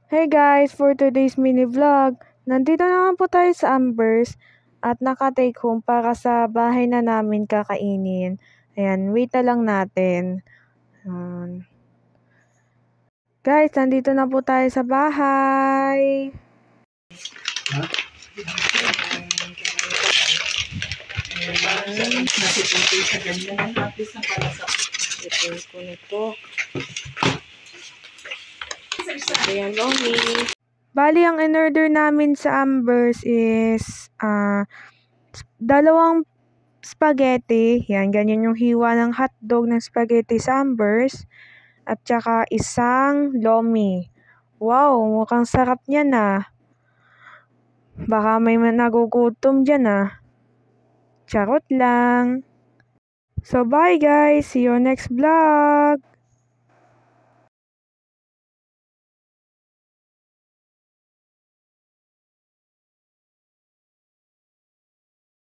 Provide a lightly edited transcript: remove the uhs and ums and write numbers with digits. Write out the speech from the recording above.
Hey guys, for today's mini vlog, nandito naman po tayo sa Ambers at naka-take home para sa bahay na namin kakainin. Ayan, wait na lang natin. Guys, nandito na po tayo sa bahay. Nasipin sa ganyan. Tapos na pala sa Ito ko nito. Ayan, Lomi. Bali, ang in-order namin sa Ambers is dalawang spaghetti. Yan, ganyan yung hiwa ng hotdog ng spaghetti sa Ambers. At saka isang Lomi. Wow, mukhang sarap niyan ah. Baka may nagugutom dyan ah. Charot lang. So bye guys, see you next vlog.